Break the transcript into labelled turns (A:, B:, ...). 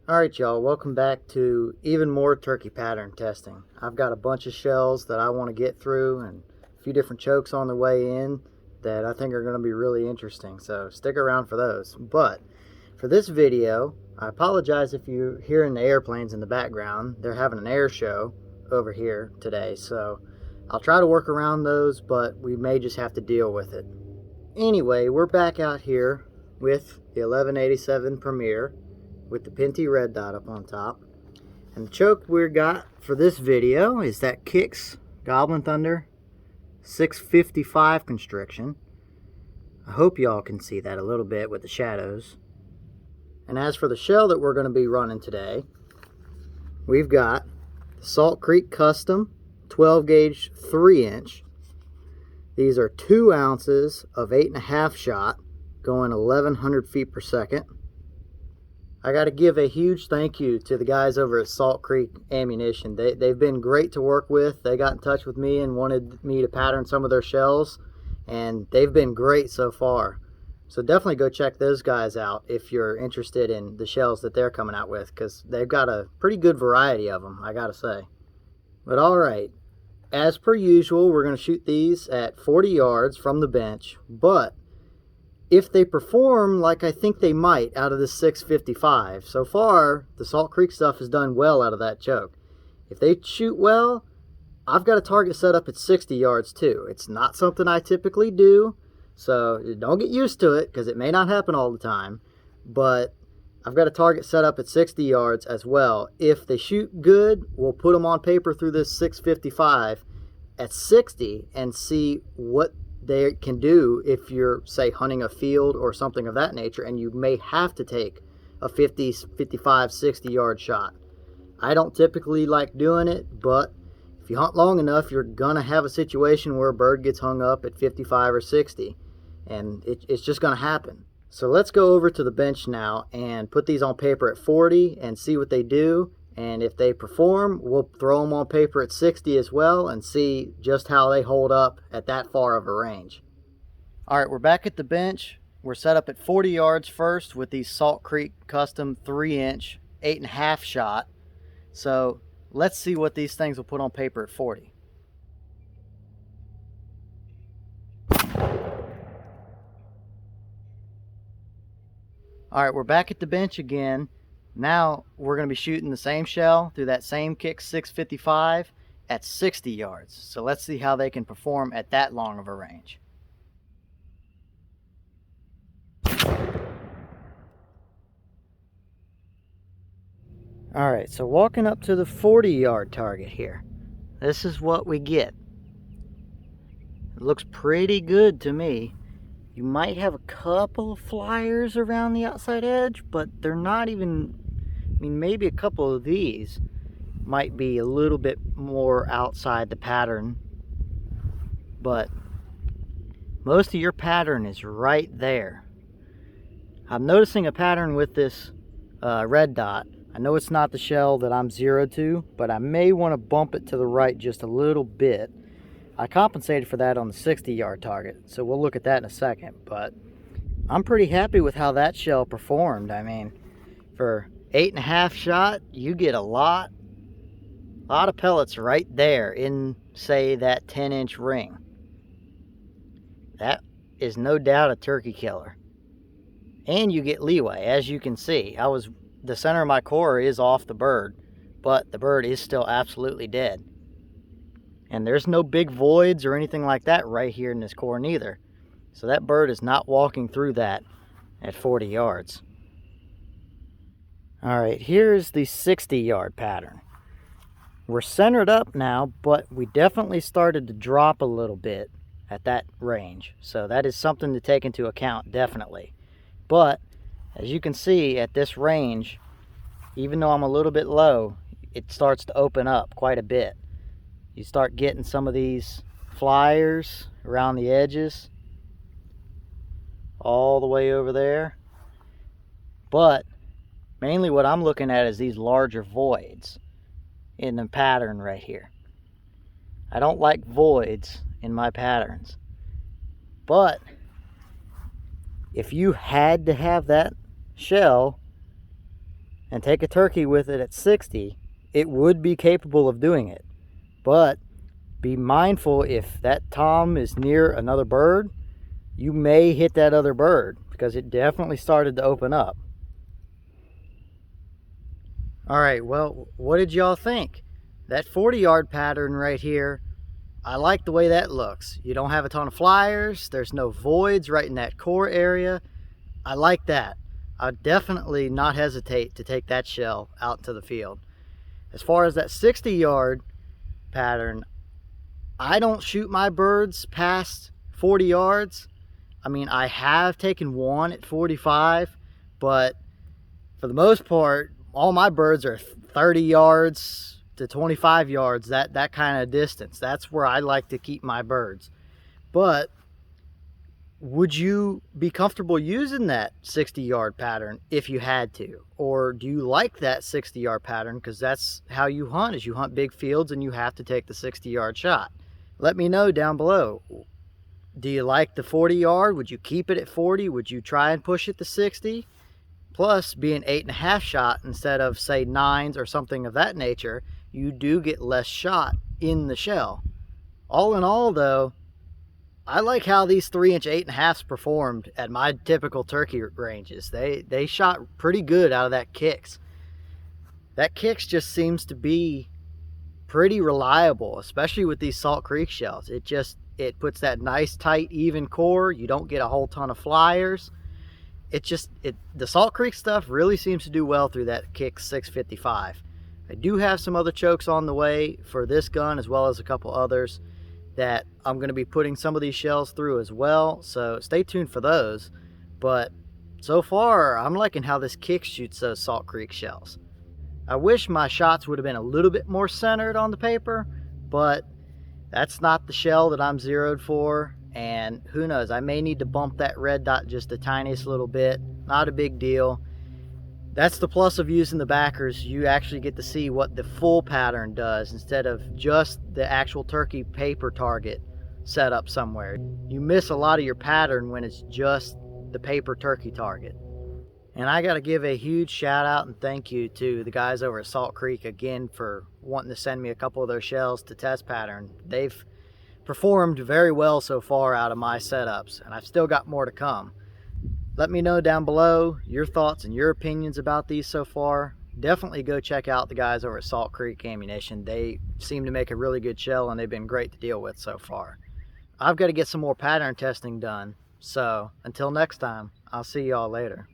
A: Alright y'all, welcome back to even more turkey pattern testing. I've got a bunch of shells that I want to get through and a few different chokes on the way in that I think are going to be really interesting, so stick around for those. But for this video, I apologize if you're hearing the airplanes in the background. They're having an air show over here today, so I'll try to work around those, but we may just have to deal with it. Anyway, we're back out here with the 1187 Premier with the Pinty red dot up on top. And the choke we got for this video is that Kicks Gobblin Thunder 655 constriction. I hope y'all can see that a little bit with the shadows. And as for the shell that we're going to be running today, we've got the Salt Creek Custom 12 gauge 3-inch. These are 2 ounces of 8.5 shot going 1100 feet per second. I got to give a huge thank you to the guys over at Salt Creek Ammunition. They've been great to work with. They got in touch with me and wanted me to pattern some of their shells, and they've been great so far. So definitely go check those guys out if you're interested in the shells that they're coming out with, because they've got a pretty good variety of them, I gotta say. But alright, as per usual, we're going to shoot these at 40 yards from the bench, but if they perform like I think they might out of this 655, so far the Salt Creek stuff has done well out of that choke. If they shoot well, I've got a target set up at 60 yards too. It's not something I typically do, so don't get used to it because it may not happen all the time, but I've got a target set up at 60 yards as well. If they shoot good, we'll put them on paper through this 655 at 60 and see what they can do if you're, say, hunting a field or something of that nature, and you may have to take a 50, 55, 60 yard shot. I don't typically like doing it, but if you hunt long enough, you're gonna have a situation where a bird gets hung up at 55 or 60, and it's just gonna happen. So let's go over to the bench now and put these on paper at 40 and see what they do. And if they perform, we'll throw them on paper at 60 as well and see just how they hold up at that far of a range. Alright, we're back at the bench. We're set up at 40 yards first with these Salt Creek Custom 3-inch 8.5 shot. So let's see what these things will put on paper at 40. Alright, we're back at the bench again. Now we're going to be shooting the same shell through that same Kicks 655 at 60 yards. So let's see how they can perform at that long of a range. Alright, so walking up to the 40 yard target here. This is what we get. It looks pretty good to me. You might have a couple of flyers around the outside edge, but they're not even, I mean, maybe a couple of these might be a little bit more outside the pattern, but most of your pattern is right there. I'm noticing a pattern with this red dot. I know it's not the shell that I'm zeroed to, but I may want to bump it to the right just a little bit. I compensated for that on the 60 yard target, so we'll look at that in a second, but I'm pretty happy with how that shell performed. I mean, for 8.5 shot, you get a lot of pellets right there in, say, that 10-inch ring. That is no doubt a turkey killer. And you get leeway, as you can see. The center of my core is off the bird, but the bird is still absolutely dead. And there's no big voids or anything like that right here in this core neither. So that bird is not walking through that at 40 yards. Alright, here's the 60 yard pattern. We're centered up now, but we definitely started to drop a little bit at that range. So that is something to take into account, definitely. But as you can see at this range, even though I'm a little bit low, it starts to open up quite a bit. You start getting some of these flyers around the edges all the way over there. But mainly what I'm looking at is these larger voids in the pattern right here. I don't like voids in my patterns. But if you had to have that shell and take a turkey with it at 60, it would be capable of doing it. But be mindful, if that tom is near another bird, you may hit that other bird, because it definitely started to open up. All right, well, what did y'all think? That 40-yard pattern right here, I like the way that looks. You don't have a ton of flyers. There's no voids right in that core area. I like that. I'd definitely not hesitate to take that shell out into the field. As far as that 60-yard pattern, I don't shoot my birds past 40 yards. I mean, I have taken one at 45, but for the most part, all my birds are 30 yards to 25 yards, that kind of distance. That's where I like to keep my birds. But would you be comfortable using that 60-yard pattern if you had to? Or do you like that 60-yard pattern because that's how you hunt, is you hunt big fields and you have to take the 60-yard shot? Let me know down below. Do you like the 40-yard? Would you keep it at 40? Would you try and push it to 60? Plus, being 8.5 shot instead of, say, 9s or something of that nature, you do get less shot in the shell. All in all, though, I like how these 3-inch 8.5s performed at my typical turkey ranges. They shot pretty good out of that Kicks. That Kicks just seems to be pretty reliable, especially with these Salt Creek shells. It puts that nice, tight, even core. You don't get a whole ton of flyers. The Salt Creek stuff really seems to do well through that Kicks 655. I do have some other chokes on the way for this gun, as well as a couple others that I'm going to be putting some of these shells through as well, so stay tuned for those. But so far, I'm liking how this Kicks shoots those Salt Creek shells. I wish my shots would have been a little bit more centered on the paper, but that's not the shell that I'm zeroed for, and who knows, I may need to bump that red dot just the tiniest little bit. Not a big deal. That's the plus of using the backers. You actually get to see what the full pattern does instead of just the actual turkey paper target set up somewhere. You miss a lot of your pattern when it's just the paper turkey target. And I got to give a huge shout out and thank you to the guys over at Salt Creek again for wanting to send me a couple of their shells to test pattern. They've performed very well so far out of my setups, and I've still got more to come. Let me know down below your thoughts and your opinions about these so far. Definitely go check out the guys over at Salt Creek Ammunition. They seem to make a really good shell, and they've been great to deal with so far. I've got to get some more pattern testing done, so until next time, I'll see y'all later.